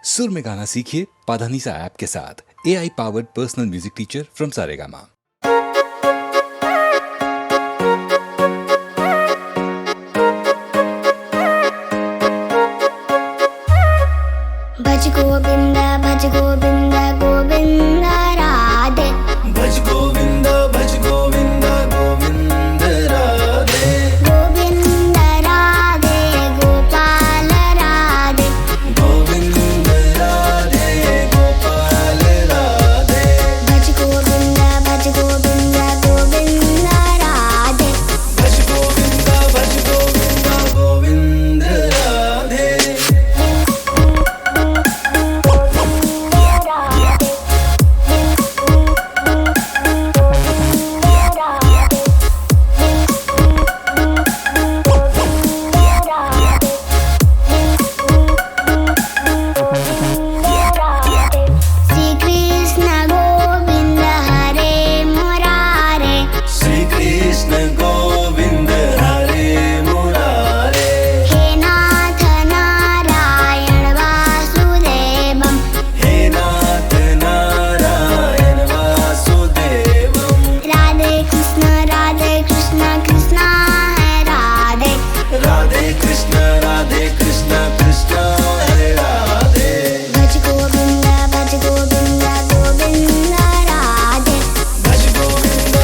सुर में गाना सीखिए पाधानीसा ऐप के साथ। AI powered personal music teacher from Saregama. भज गोविंद गोविंद राधे। भज गोविंद गोविंद राधे। गोविंद राधे गोपाल राधे। गोविंद राधे गोपाल राधे। भज गोविंद गोविंद राधे। भज गोविंद गोविंद राधे। श्री कृष्ण गोविंद हरे मुरारे। श्री कृष्ण गोविंद हरे मुरारे। हे नाथ नारायण वासुदेवम। हे नाथ नारायण वासुदेवम। राधे कृष्ण कृष्ण है राधे। राधे कृष्ण कृष्ण है राधे। भज गोविंद गोविंद राधे। भज गोविंद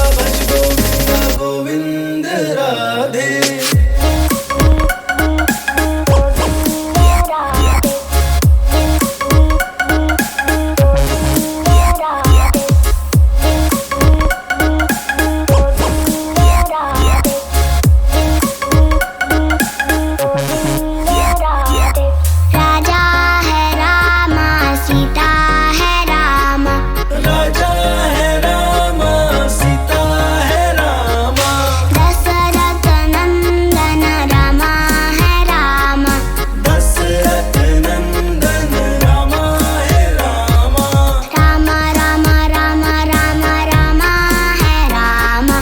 गोविंद राधे। राजा है रामा सीता है रामा। राजा है रामा सीता है रामा। दशरथ नंदन रामा है रामा। दशरथ नंदन रामा है रामा। रामा रामा रामा रामा रामा है रामा।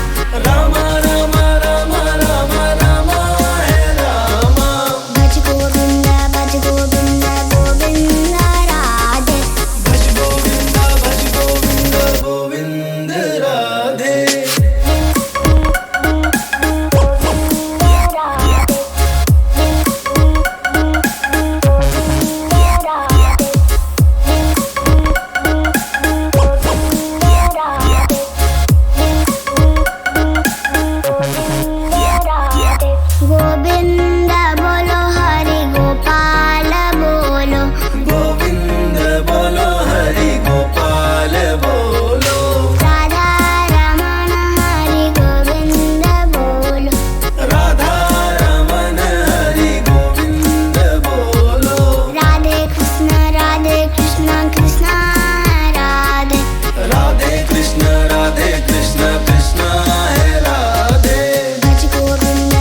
रामा रामा रामा रामा रामा है रामा। भज गोविंद गोविंद राधे। भज गोविंद गोविंद राधे। गोविंद बोलो हरि गोपाल बोलो। गोविंद बोलो हरि गोपाल बोलो। राधा रमण हरि गोविंद बोलो। राधा रमन हरि गोविंद बोलो। राधे कृष्ण कृष्ण राधे। राधे कृष्ण कृष्ण है राधे। भज गोविंद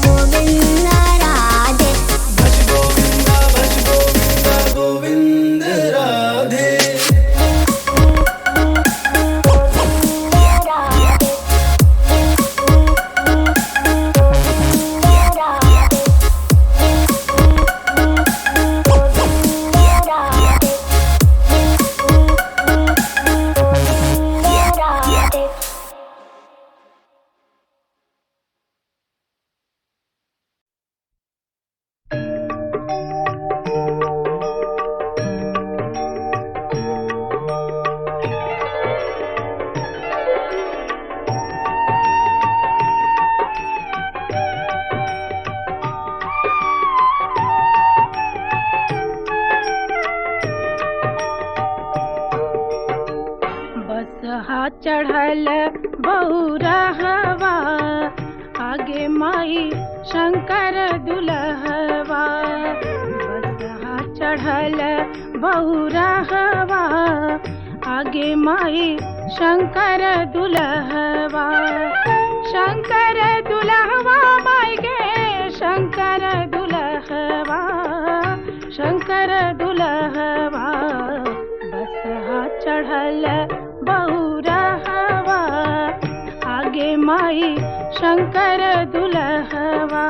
गोविंद राधे। भज गोविंद गोविंद राधे। बस हाथ चढ़ल बहुरहवा, आगे माई शंकर दुल्हवा। बस हाथ चढ़ल बहुरहवा, आगे माई शंकर दुल्हवा। शंकर दुल्हवा माई गे शंकर दुल्हवा। शंकर दुल्हवा बस हाथ चढ़ल बहुरहवा, आगे माई शंकर दुल्हवा।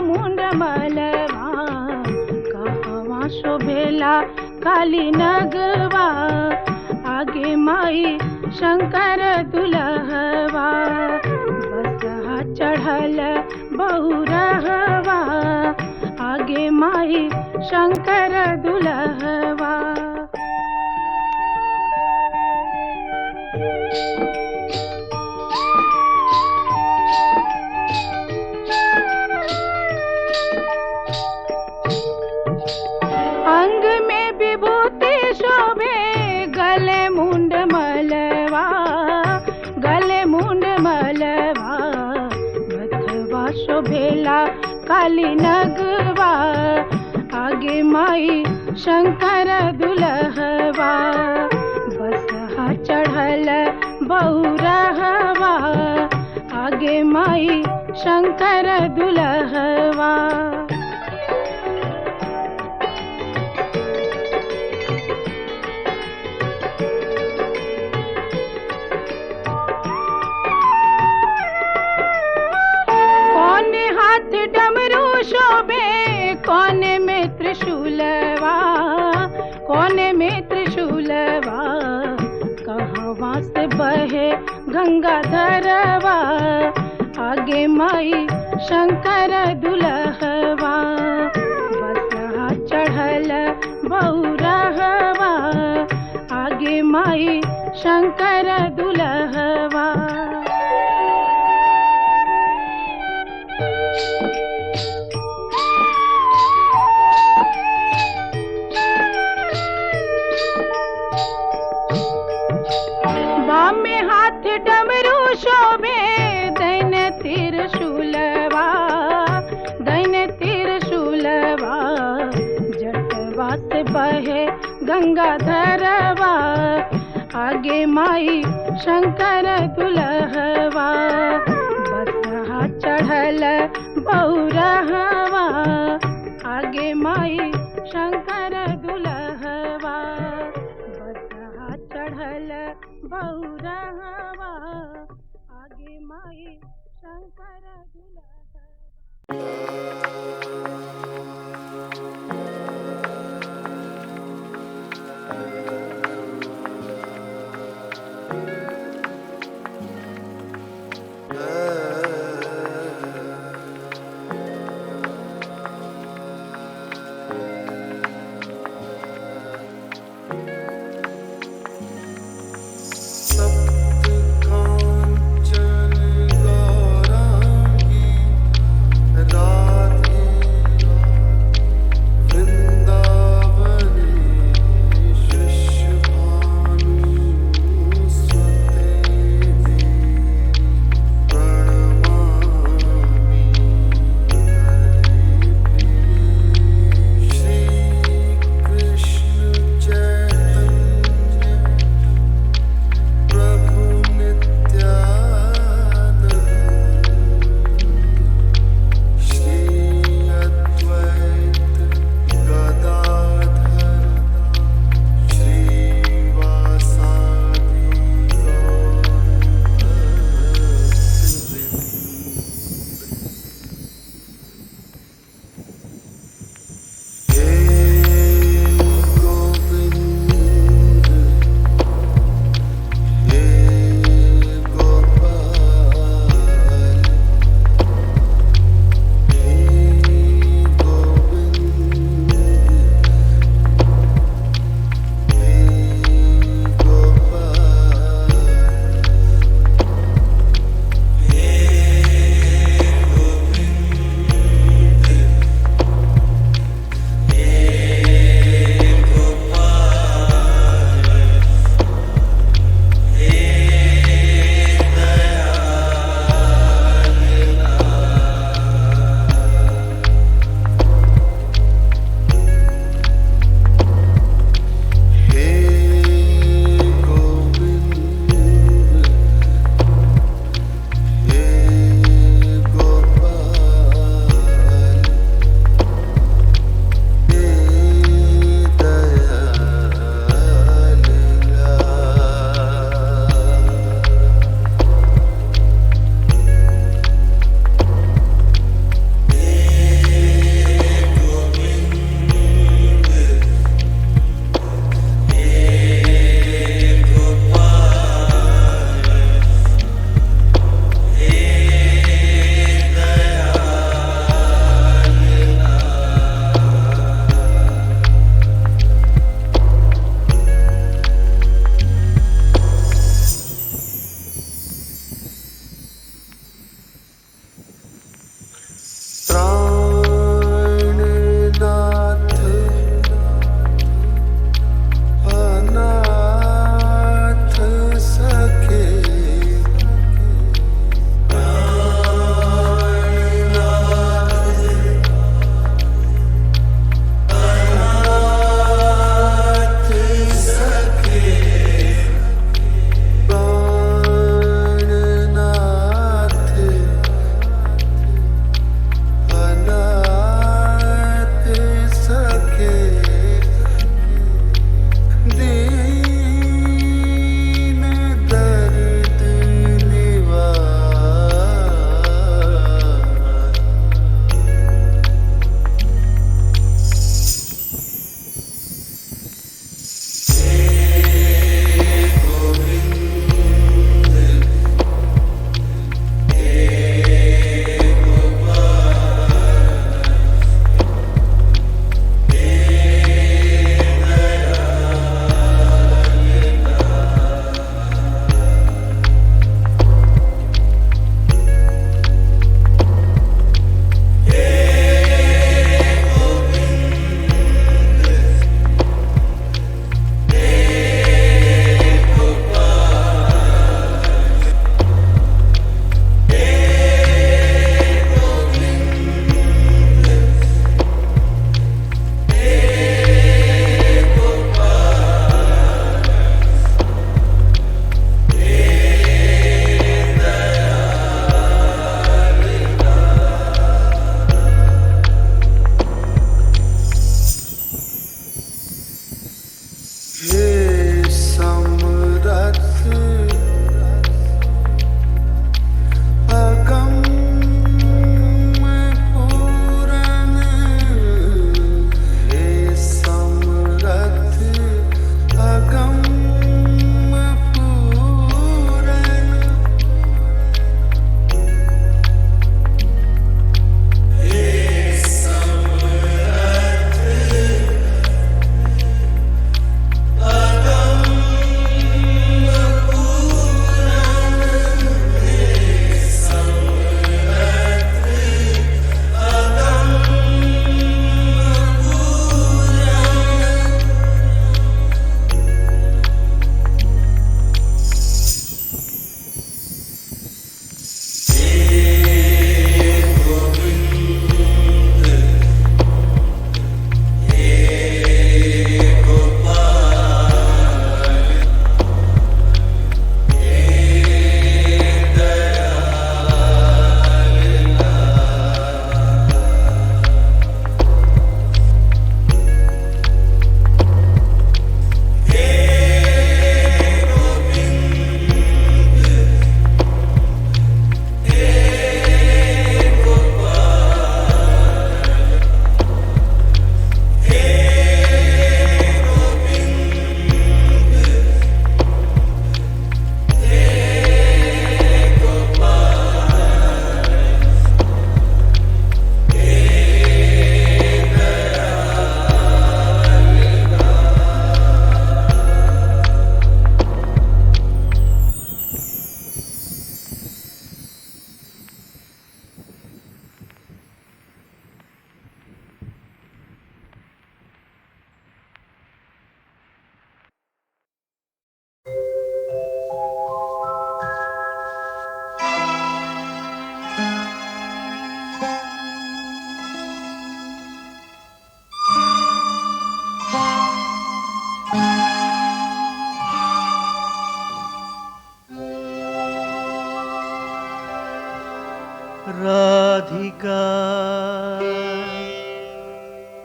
मुंड मलवा कहवा शोभेला काली नगवा आगे माई शंकर दुलहवा बसहा चढ़ल बहुरहवा आगे माई शंकर दुलहवा अंग में विभूति शोभे गले मुंड मलवा गले मुंड मलवा मथवा शोभेला काली नगवा आगे माई शंकर दुलहवा बसहा चढ़ल बहुरहवा आगे माई शंकर दुलहवा डमरू शोभे कोने में त्रिशूलवा कोने में त्रिशूलवा कहवा से बहे गंगाधरवा आगे माई शंकर दुलहवा बसहा चढ़ल बहुरहवा आगे माई शंकर दुलहवा में हाथ डमरू शोभे दैन त्रिशूलवा दैन त्रिशूलवा जटवा से बहे गंगाधरवा आगे माई शंकर दुलहवा बसहा चढ़ल बहुरहवा आगे माई शंकर दुलहवा बसहा चढ़ल बहुरहवा आगे माई शंकर दुलहवा कांचन गौरांगी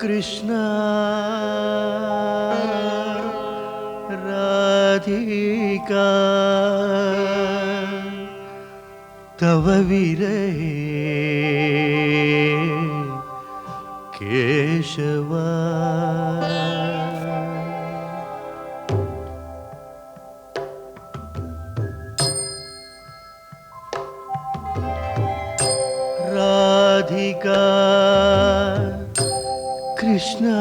कृष्णा राधिका तव विरहे केशवा राधिका कृष्णा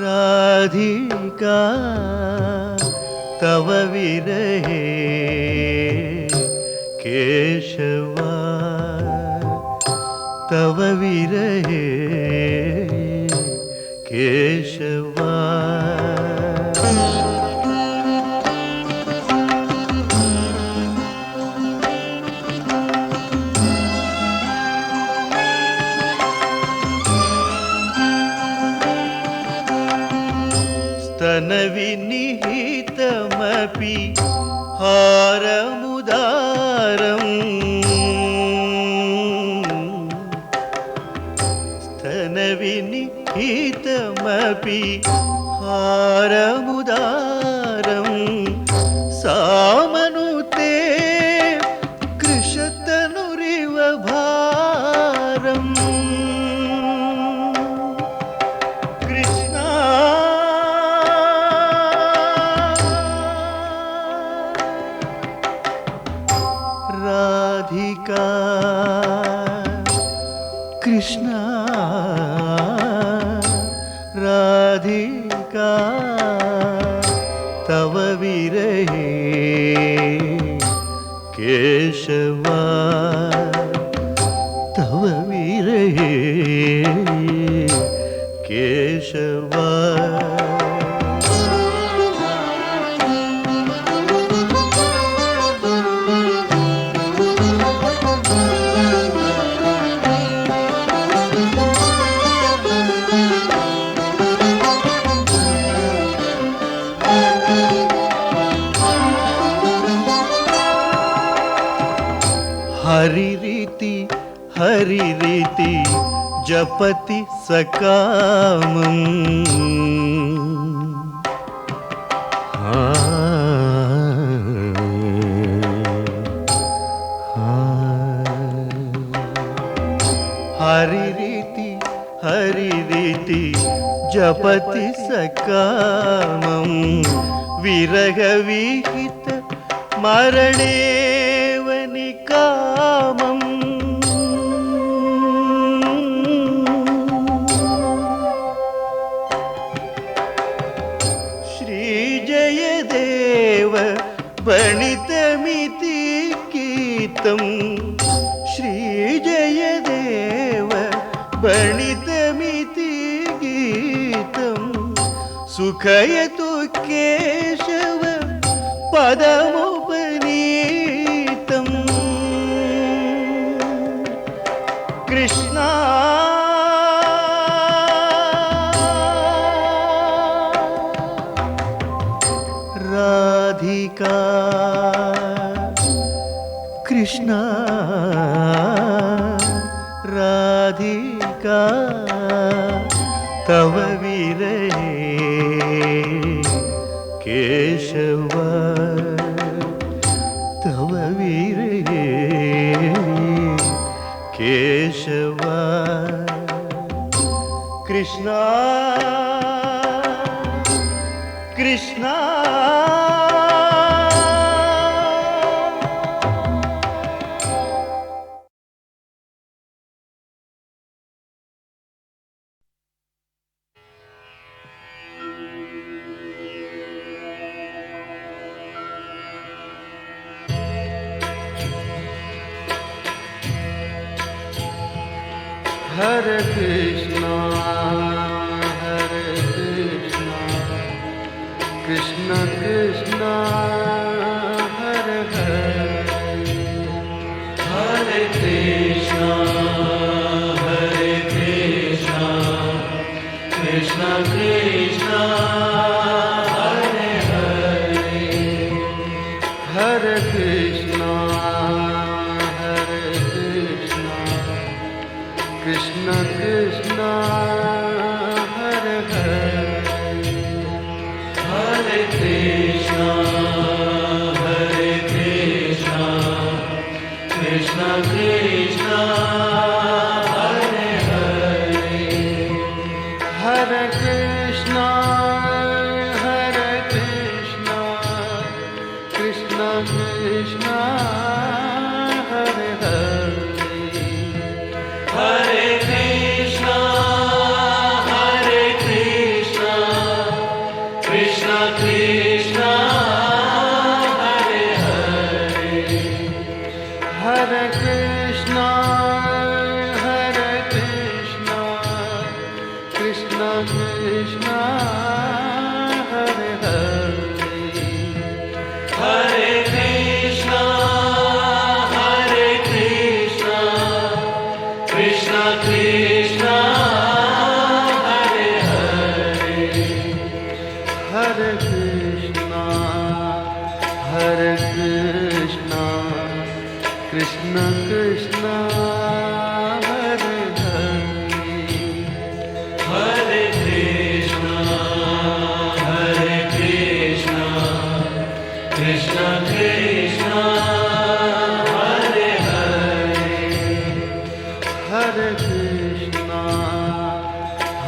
राधिका तव विरहे केशवा तव विरहे केशवा स्तनविनिहितमपि हारमुदारम् स्तनविनिहितमपि हारमुदारं सामनुते कृशतनुरिव भारम् कृष्णा राधिका कृष्णा राधिका तव विरहे केशवा तव विरहे केशवा हरि रीति जपति सकामम् हरि रीति जपति सकामं विरह विहित मरणेव निकामम् श्रीजयदेव वर्णितमिति गीतं श्रीजयदेव वर्णितमिति गीतं सुखयतु केशव पदमुपनीतं कृष्णा राधिका कृष्णा राधिका तव विरहे केशवा तव विरहे केशवा कृष्णा कृष्णा हरे Krishna Krishna Krishna Hare Hare Hare Krishna Krishna Krishna Hare Hare Hare Krishna Krishna Krishna Hare Hare Hare Krishna Hare Krishna Krishna Krishna Hare Hare Hare Krishna Hare Krishna Krishna Krishna Hare Hare Hare Krishna Hare Krishna Krishna Krishna Hare Hare Hare Krishna Hare Krishna Krishna Krishna Hare Hare Hare Krishna Hare Krishna Krishna Krishna Hare Hare Hare Krishna Hare Krishna Krishna Krishna Hare Hare Hare Krishna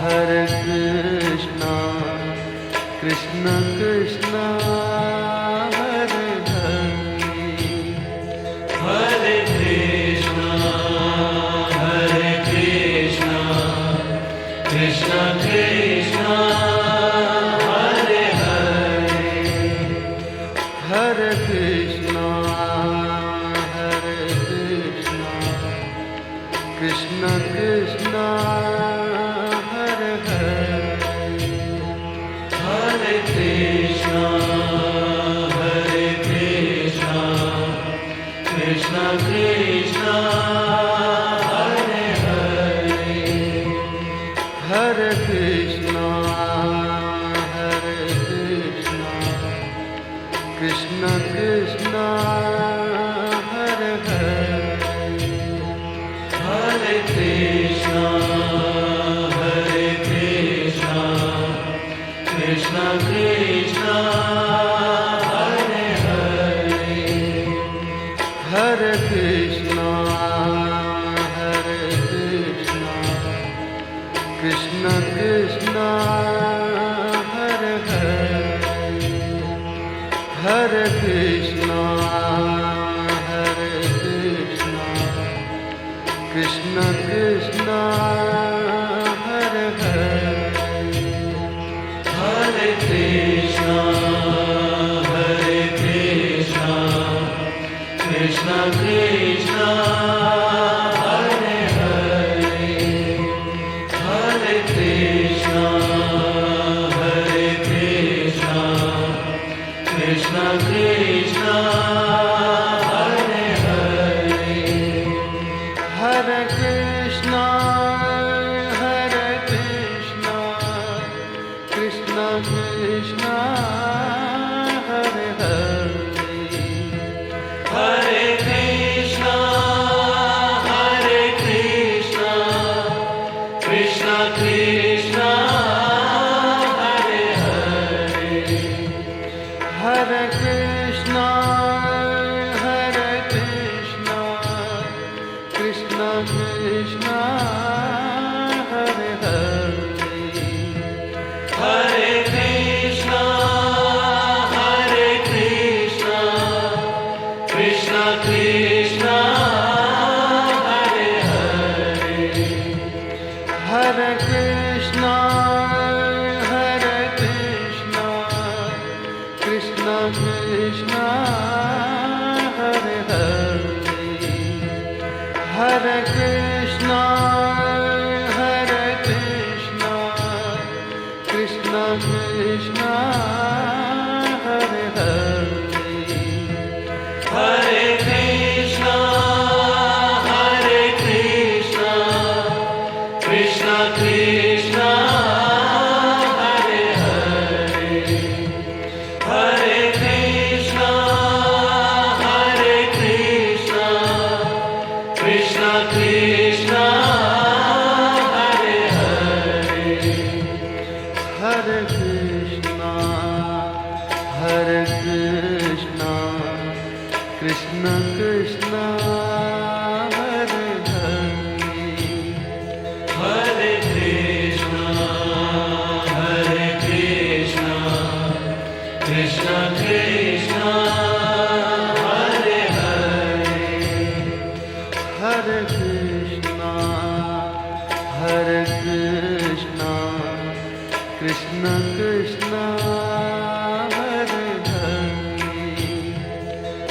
Hare Krishna Krishna Krishna Hare Hare Hare Krishna Hare Krishna Krishna Krishna Hare Hare Hare Krishna Hare Krishna Krishna Krishna Hare Hare Hare Krishna Hare Krishna Krishna Krishna Hare Hare Hare Krishna Hare Krishna Krishna Krishna Hare Hare Hare Krishna Hare Krishna Krishna Krishna Hare Hare Hare Krishna Hare Krishna Krishna Krishna Hare Hare Hare Krishna Hare Krishna Krishna Krishna Hare Hare Hare Krishna Hare Krishna Krishna Krishna Hare Hare Hare Krishna Hare Krishna Krishna Krishna Hare Hare Hare Krishna Hare Krishna Krishna Krishna Hare Hare Hare Krishna Hare Krishna Krishna Krishna Hare Hare Hare Krishna Hare Krishna Krishna Krishna Hare Hare Hare Krishna Hare Krishna Krishna Krishna Hare Hare Hare Krishna Hare Krishna Krishna Krishna Hare Hare Hare Krishna Hare Krishna Krishna Krishna Hare Hare Hare Krishna Hare Krishna Krishna Krishna Hare Hare Hare Krishna Hare Krishna Krishna Krishna Hare Hare Hare Krishna Hare Krishna Krishna Krishna Krishna, Hare Krishna, Krishna Krishna, Hare Hare,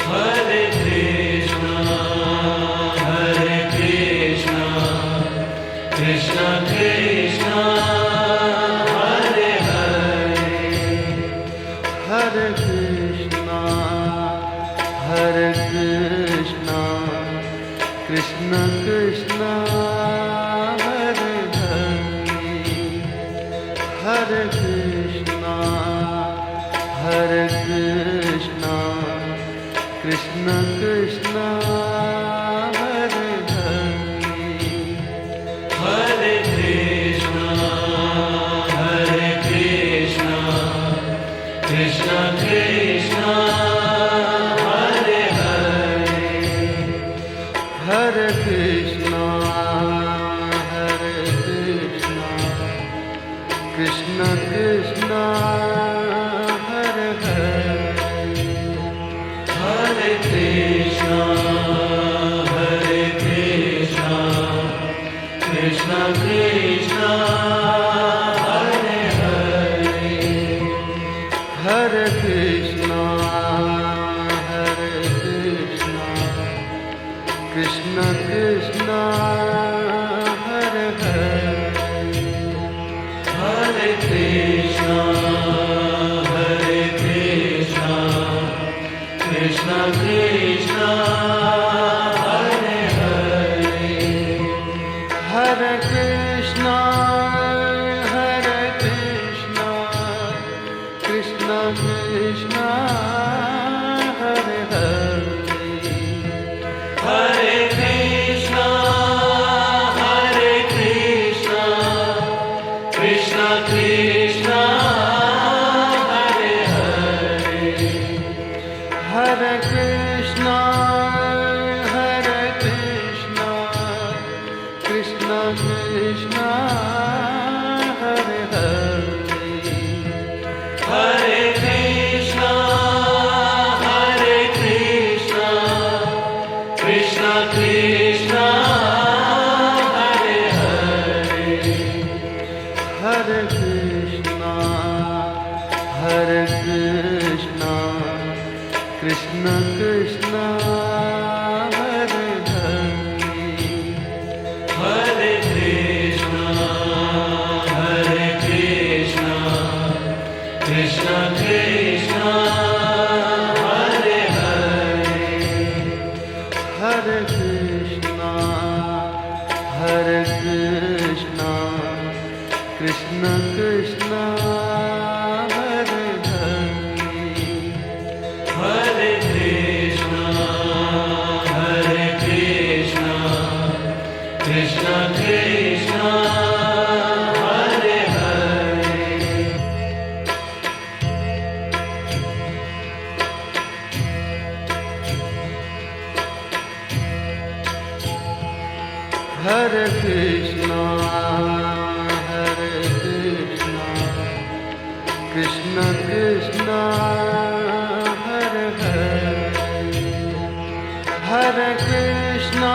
Hare Krishna, Hare Krishna, Krishna Krishna, Hare Hare, Hare Krishna, Hare Krishna, Krishna Krishna, Hare Hare, Hare Krishna, Hare Krishna, Krishna Krishna, Hare Hare, Hare Krishna, Hare Krishna, Krishna Krishna, Hare Hare, Hare Krishna, Hare Krishna, Krishna Krishna, Hare Hare, Hare Krishna, Hare Krishna, Krishna Krishna, Hare Hare, Hare Krishna, Hare Krishna, Krishna Krishna, Hare Hare, Hare Krishna, Hare Krishna, Krishna Krishna, Hare Hare, Hare Krishna, Hare Krishna, Krishna Krishna, Hare Hare, Hare Krishna, Hare Krishna, Krishna Krishna, Hare Hare, Hare Krishna, Hare Krishna, Krishna Krishna, Hare Hare, Hare Krishna, Hare Krishna, Krishna Krishna, Hare Hare, Hare Krishna, Hare Krishna, Krishna Krishna, Hare Hare, Hare Krishna, Hare Krishna, Krishna Krishna, Hare Hare, Hare Krishna, Hare Krishna, Krishna Krishna, Hare Hare, Hare Krishna, Hare Krishna, Krishna Krishna, Hare Hare, Hare Krishna, Hare Krishna, Krishna Krishna, Hare Hare, Hare Krishna,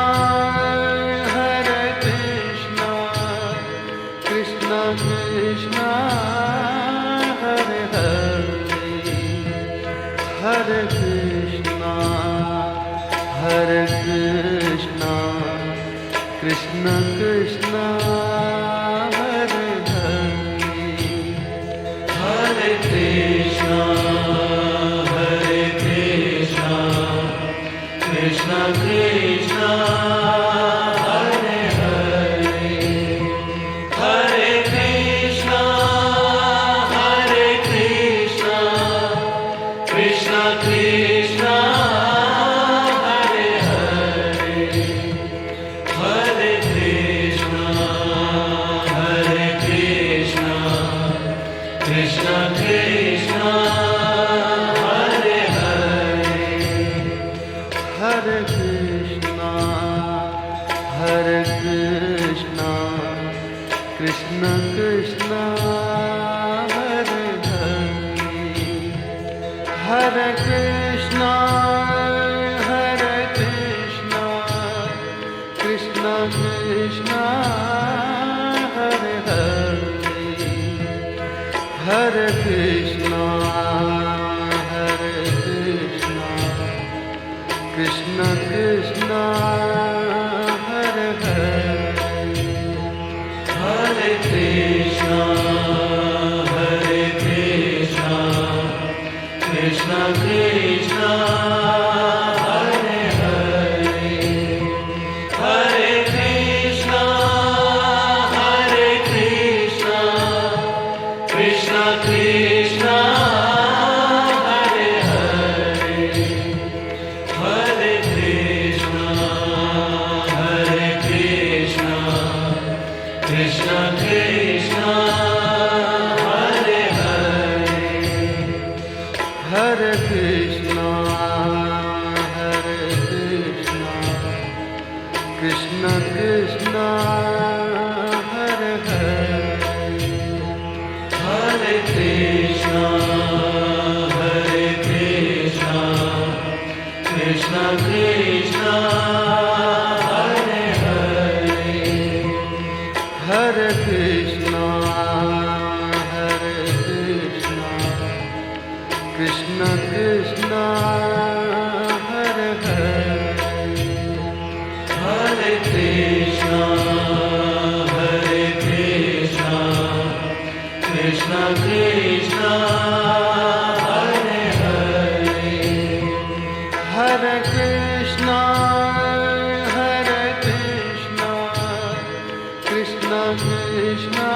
Hare Krishna, Krishna Krishna, Hare Hare, Hare Krishna, Hare Krishna, Krishna Krishna, Hare Hare, Hare Krishna, Hare Krishna, Krishna Krishna, Hare Hare, Hare Krishna, Hare Krishna, Krishna Krishna, Hare Hare, Hare Krishna, Hare Krishna, Krishna Krishna, Hare Hare, Hare Krishna, Hare Krishna, Krishna Krishna, Hare Hare, Hare Krishna, Hare Krishna, Krishna Krishna Krishna Hare Hare Hare Krishna Hare Krishna Krishna Krishna Hare Hare Hare Krishna Hare Krishna Krishna Krishna Hare Hare Hare Krishna Hare Krishna Krishna Krishna Hare Hare Hare Krishna Hare Krishna Krishna Krishna Hare Hare Hare Krishna Hare Krishna Krishna Krishna Hare Hare Hare Krishna Hare Krishna Krishna Krishna Hare Hare Hare Krishna Hare Krishna Krishna Krishna Hare Hare Hare Krishna Hare Krishna Krishna Krishna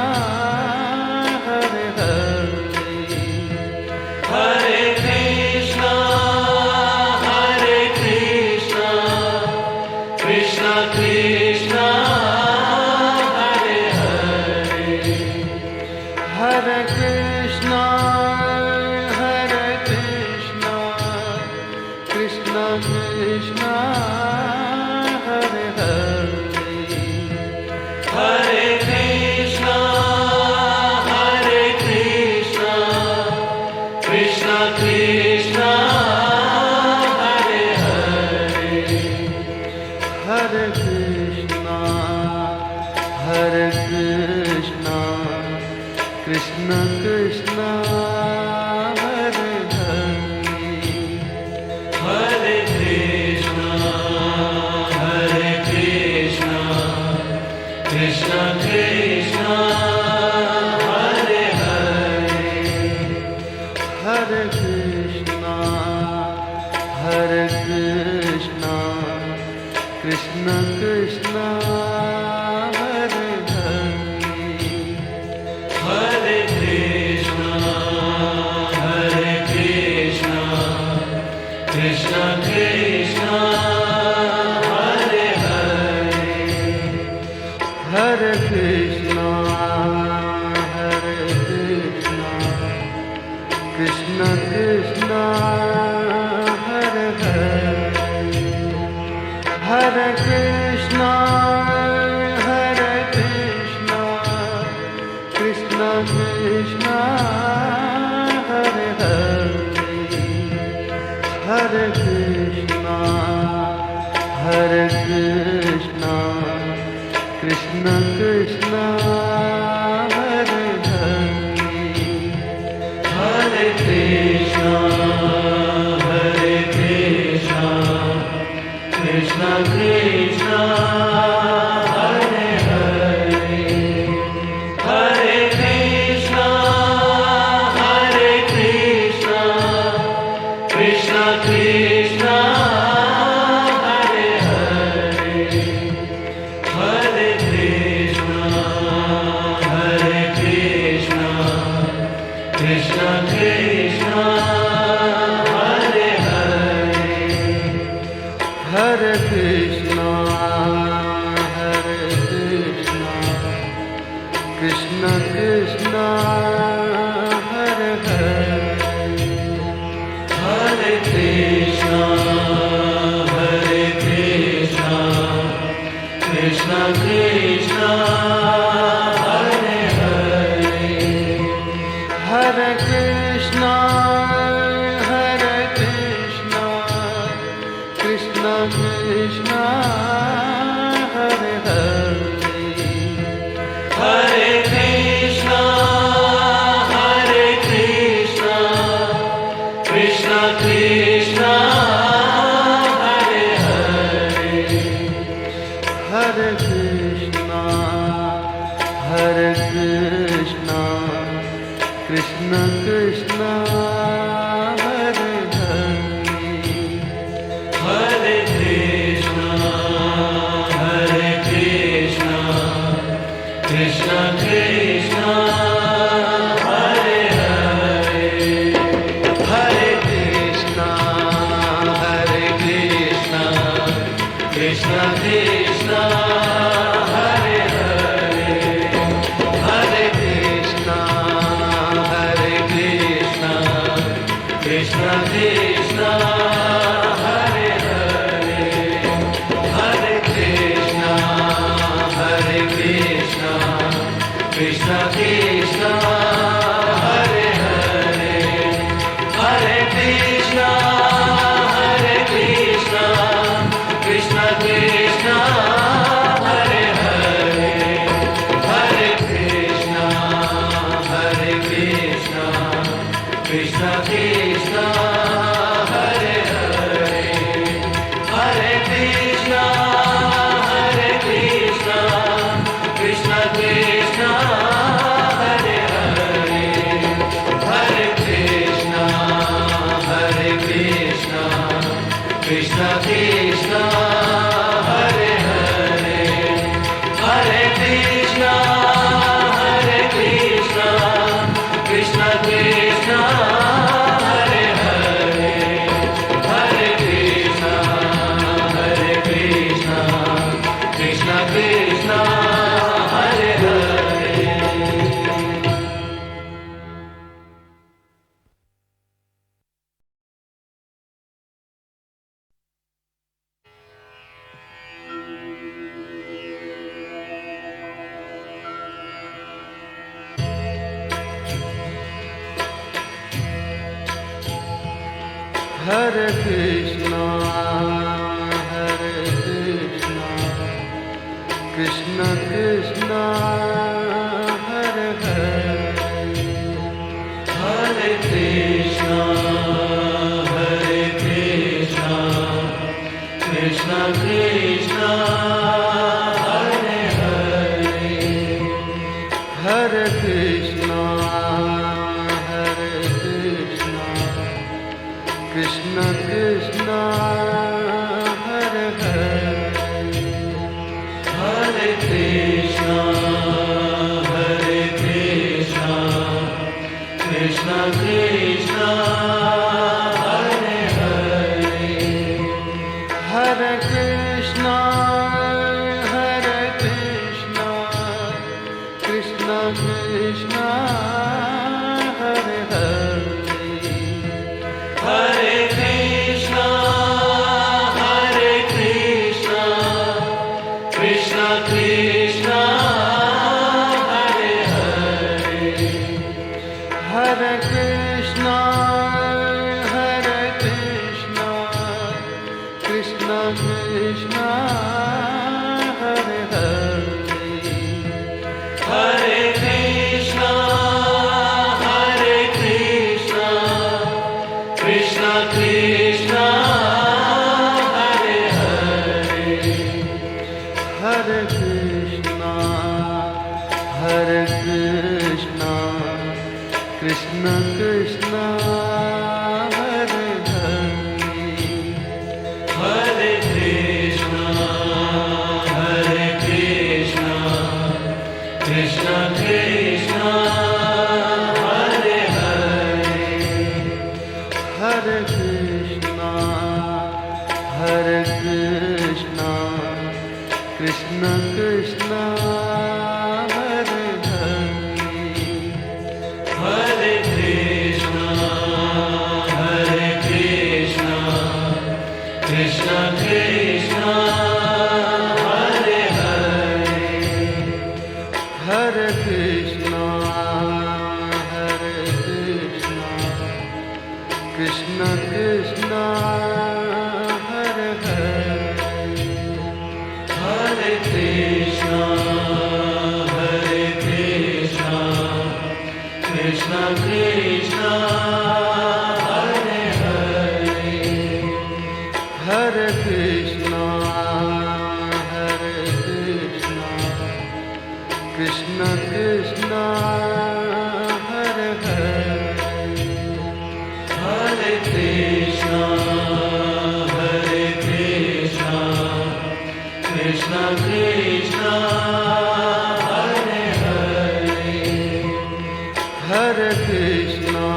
Hare Hare Hare Krishna Hare Krishna Krishna Krishna Hare Hare Hare Krishna Hare Krishna Krishna Krishna Hare Hare Hare Krishna Hare Krishna Krishna Krishna Hare Hare Hare Krishna Hare Krishna Krishna Krishna Hare Hare Hare Krishna Hare Krishna Krishna Krishna Hare Hare Hare Krishna Hare Krishna Krishna Krishna Hare Hare Hare Krishna Hare Krishna Krishna Krishna Hare Hare Hare Krishna Hare Krishna Krishna Krishna Hare Hare Hare Krishna Hare Krishna Krishna Krishna Hare Hare Hare Krishna Hare Krishna Krishna Krishna Hare Hare Hare Krishna Hare Krishna Krishna Krishna Hare Hare Hare Krishna Hare Krishna Krishna Krishna Hare Hare Hare Krishna Hare Krishna Krishna Krishna Hare Hare Hare Krishna Hare Krishna Krishna Krishna Hare Hare Hare Krishna Hare Krishna Krishna Krishna Hare Hare Hare Krishna Hare Krishna Krishna Krishna Hare Hare Hare Krishna Hare Krishna Krishna Krishna Hare Krishna, Hare Krishna, Krishna Krishna, Hare Hare, Hare Krishna, Hare Krishna, Krishna Krishna, Hare Hare, Hare Krishna, Hare Krishna, Krishna Krishna, Hare Hare, Hare Krishna, Hare Krishna, Krishna Krishna, Hare Hare, Hare Krishna, Hare Krishna, Krishna Krishna, Hare Hare, Hare Krishna, Hare Krishna, Krishna Krishna, Hare Hare, Hare Krishna, Hare Krishna, Krishna Krishna, Hare Hare, Hare Krishna, Hare Krishna, Krishna Krishna, Hare Hare, Hare Krishna, Hare Krishna, Krishna Krishna, Hare Hare, Hare Krishna, Hare Krishna, Krishna Krishna, Hare Hare, Hare Krishna, Hare Krishna, Krishna Krishna, Hare Hare. Hare Krishna, Hare Krishna, Krishna Krishna, Hare Hare, Hare Krishna, Hare Krishna, Krishna Krishna, Hare Hare, Hare Krishna, Hare Krishna, Krishna Krishna, Hare Hare, Hare Krishna, Hare Krishna, Krishna Krishna, Hare Hare, Hare Krishna, Hare Krishna, Krishna Krishna, Hare Hare, Hare Krishna, Hare Krishna, Krishna Krishna, Hare Hare, Hare Krishna, Hare Krishna, Krishna Krishna, Hare Hare, Hare Krishna, Hare Krishna, Krishna Krishna, Hare Hare, Hare Krishna, Hare Krishna, Krishna Krishna, Hare Hare, Hare Krishna, Hare Krishna, Krishna Krishna, Hare Hare, Hare Krishna, Hare Krishna, Krishna Krishna, Hare Hare, Hare Krishna, Hare Krishna, Krishna Krishna, Hare Hare, Hare Krishna, Krishna Krishna Hare Hare Hare Krishna, Hare Krishna, Krishna Krishna, Hare Hare, Hare Krishna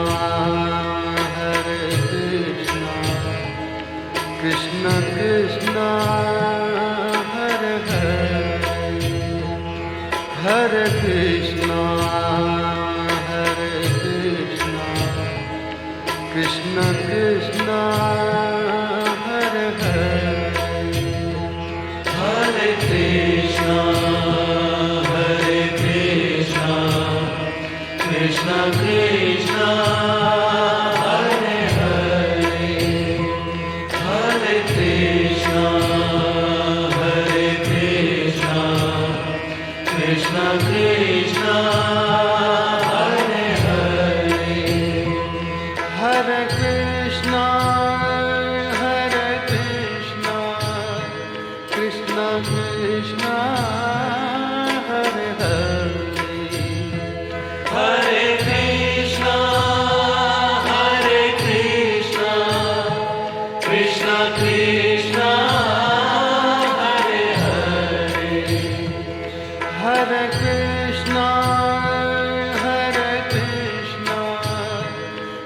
Hare Krishna Krishna Krishna Hare Hare Hare Krishna Hare Krishna Krishna Krishna Hare Hare Hare Krishna, Hare Krishna, Krishna Krishna, Hare Hare, Hare Krishna, Hare Krishna, Krishna Krishna, Hare Hare. Hare Krishna Hare Krishna Krishna Krishna Hare Hare Hare Krishna, Hare Krishna,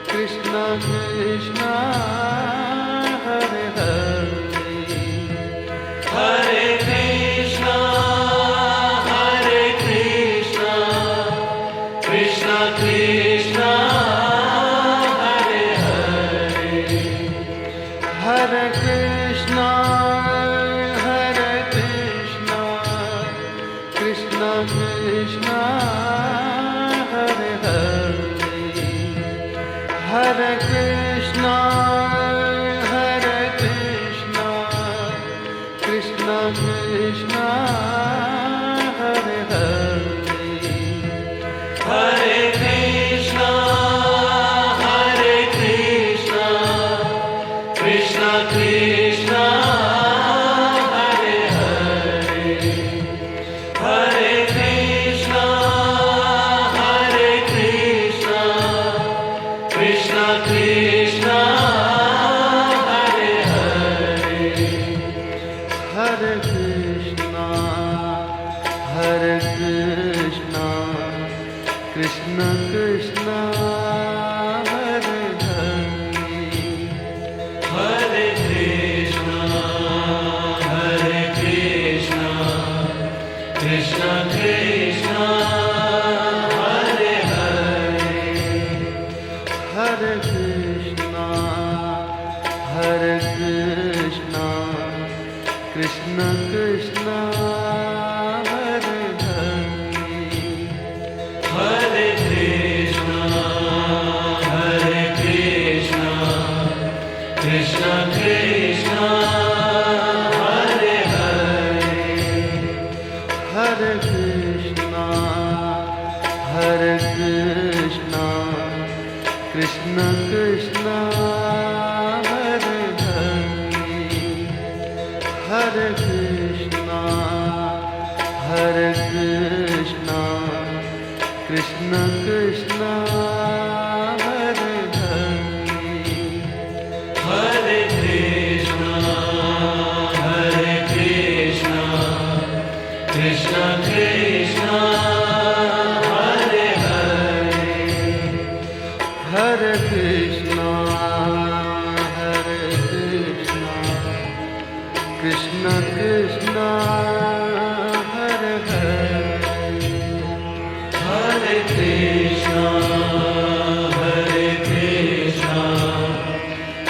Krishna Krishna, Hare Hare. Hare Krishna Hare Krishna Krishna Krishna Hare Hare Hare Krishna, Hare Krishna, Krishna Krishna, Hare Hare. Hare Krishna Hare Krishna Krishna Krishna Hare Hare Hare Krishna Hare Krishna Krishna Krishna Hare Hare Hare Krishna, Hare Krishna, Krishna Krishna, Hare Hare. Hare Krishna, Hare Krishna, Krishna Krishna, Hare Hare. Hare Krishna Hare Krishna Krishna Krishna Hare Hare Hare Krishna, Hare Krishna, Krishna Krishna, Hare Hare. Hare Krishna Hare Krishna Krishna Krishna Hare Hare Hare Krishna, Hare Krishna, Krishna Krishna, Hare Hare. Hare Krishna Hare Krishna Krishna Krishna Hare Hare Hare Krishna Hare Krishna Krishna Krishna Hare Hare Hare Krishna, Hare Krishna, Krishna Krishna, Hare Hare. Hare Krishna Hare Krishna Krishna Krishna Hare Hare Hare Krishna, Hare Krishna,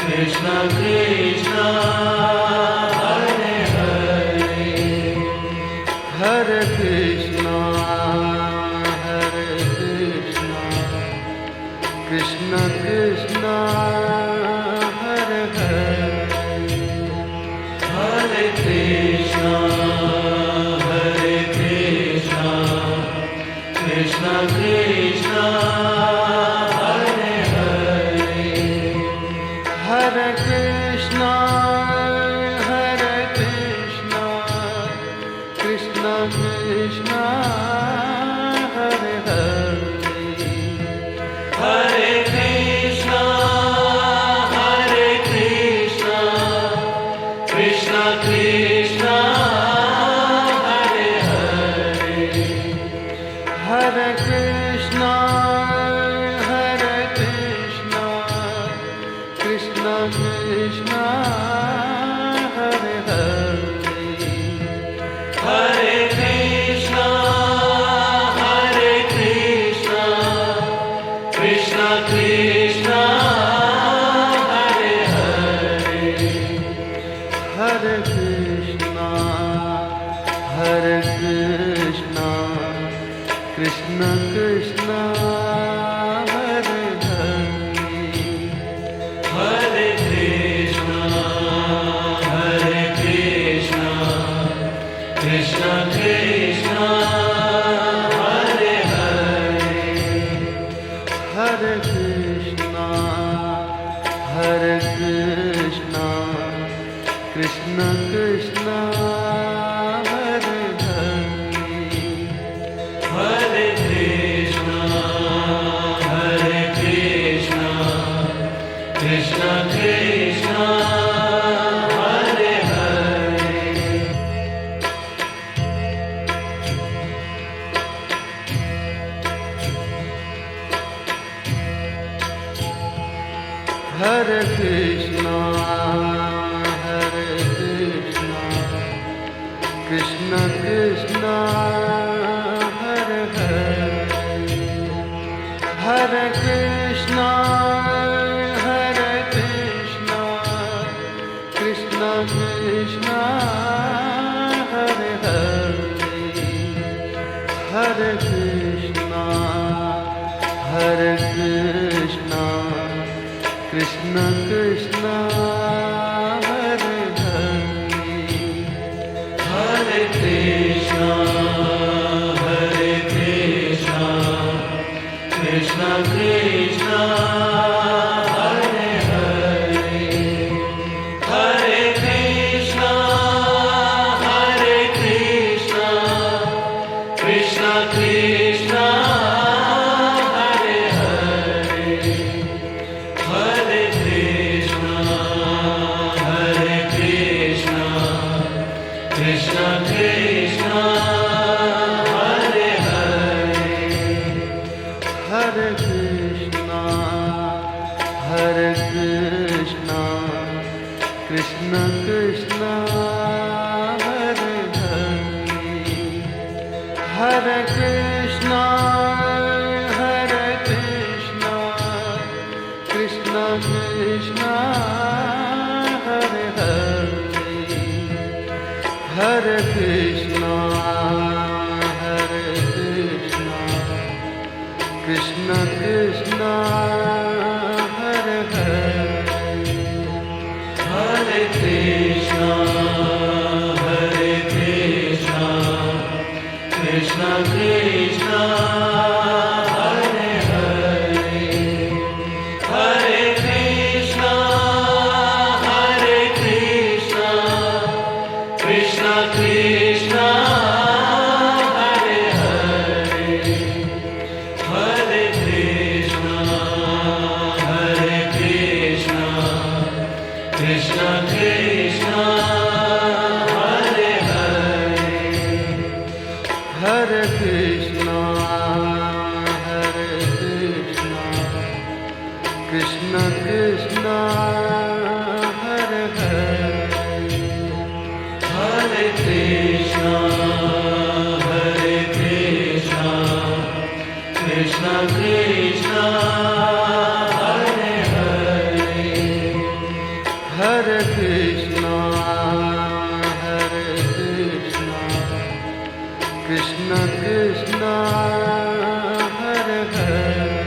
Krishna Krishna, Hare Hare. Hare Krishna Hare Krishna Krishna Krishna Hare Hare Hare Krishna, Hare Krishna, Krishna Krishna, Hare Hare. Hare Krishna Hare Krishna Krishna Krishna Hare Krishna, Krishna Krishna, Hare Hare, Hare Krishna, Krishna Krishna, Hare Hare, Hare Krishna, Krishna Krishna, Hare Hare, Hare Krishna, Krishna Krishna, Hare Hare, Hare Krishna, Krishna Krishna, Hare Hare, Hare Krishna, Krishna Krishna, Hare Hare. Hare Krishna, Krishna Krishna, Hare Hare, Hare Krishna, Krishna Krishna, Hare Hare, Hare Krishna, Krishna Krishna, Hare Hare, Hare Krishna, Krishna Krishna, Hare Hare, Hare Krishna, Krishna Krishna, Hare Hare, Hare Krishna, Krishna Krishna, Hare Hare, Hare Krishna, Krishna Krishna, Hare Hare, Hare Krishna, Krishna Krishna, Hare Hare, Hare Krishna, Krishna Krishna, Hare Hare, Hare Krishna, Krishna Krishna, Hare Hare, Hare Krishna, Krishna Krishna, Hare Hare, Hare Krishna, Krishna Krishna, Hare Hare, Hare Krishna, Krishna Krishna, Hare Hare, Hare Krishna, Krishna Krishna, Hare Hare, Hare Krishna, Krishna Krishna, Hare Hare,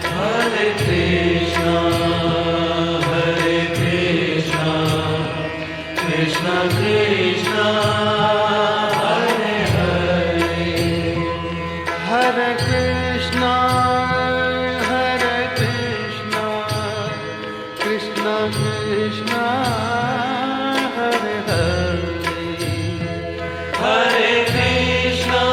Hare Krishna, Krishna Krishna, Hare Hare, Hare Krishna, Krishna Krishna, Hare Hare, Hare Krishna,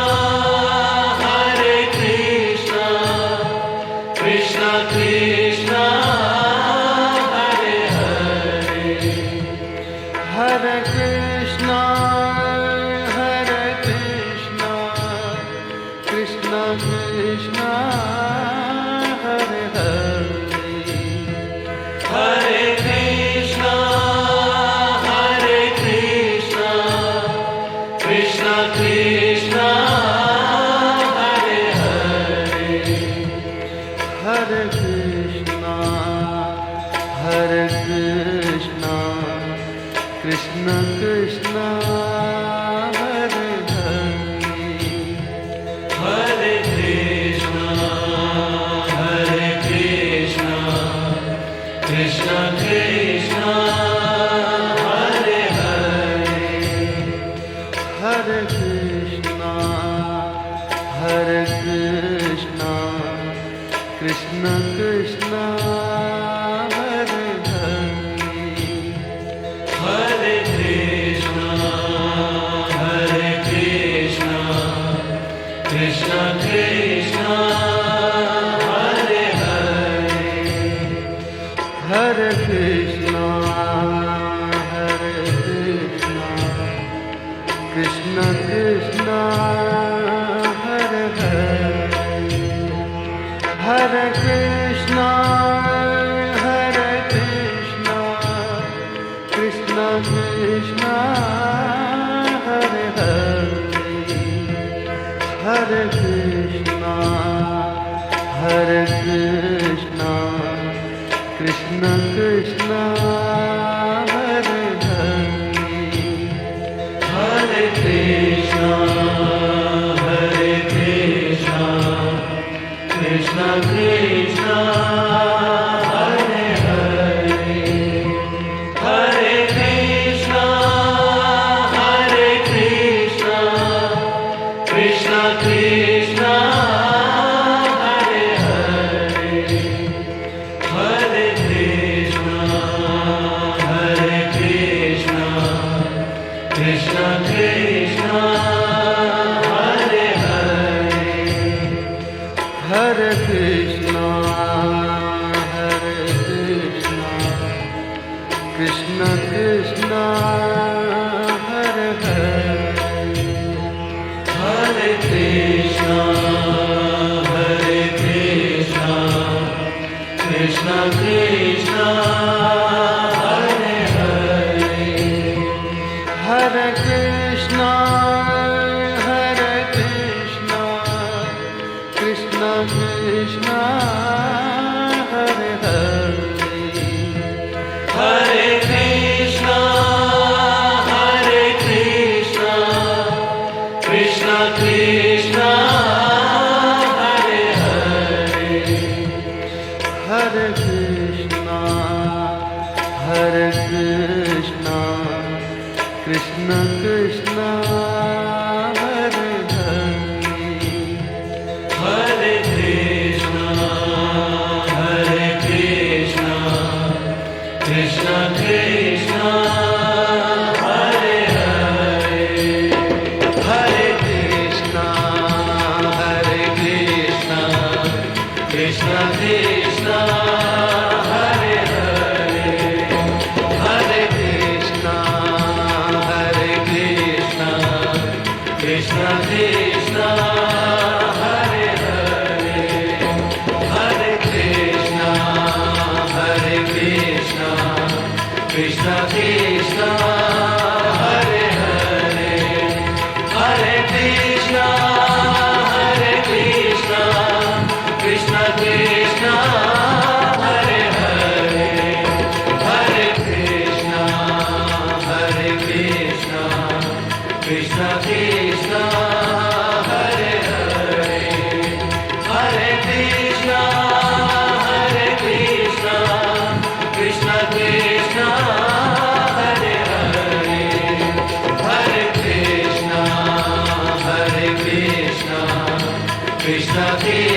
Krishna Hare Hare Hare Krishna Hare Krishna Krishna Krishna Hare Hare Hare Krishna Hare Krishna Krishna Krishna Hare Hare Hare Krishna Hare Krishna Krishna Krishna Hare Hare Hare Krishna Hare Krishna Krishna Krishna Hare Hare Hare Krishna Hare Krishna Krishna Krishna Hare Hare Hare Krishna Hare Krishna Krishna Krishna Hare Hare Hare Krishna Hare Krishna Krishna Krishna Hare Hare Hare Krishna Hare Krishna Krishna Krishna Hare Hare Hare Krishna Hare Krishna Krishna Krishna Hare Hare Hare Krishna Hare Krishna Krishna Krishna Hare Hare Hare Krishna Hare Krishna Krishna Krishna Hare Hare Hare Krishna Hare Krishna Krishna Krishna Hare Hare Hare Krishna Hare Krishna Krishna Krishna Hare Hare Hare Krishna Hare Krishna Krishna Krishna Hare Hare Hare Krishna Hare Krishna Krishna Krishna Hare Hare Hare Krishna Hare Krishna Krishna Krishna Hare Hare Hare Krishna Hare Krishna Krishna Krishna Hare Hare Hare Krishna Hare Krishna Krishna Krishna Hare Hare Hare Krishna Hare Krishna Krishna Krishna Hare Hare Hare Krishna Hare Krishna Krishna Krishna Hare Hare Hare Krishna Hare Krishna Krishna Krishna Hare Hare Hare Krishna Hare Krishna Krishna Krishna Hare Hare Hare Krishna Hare Krishna Krishna Krishna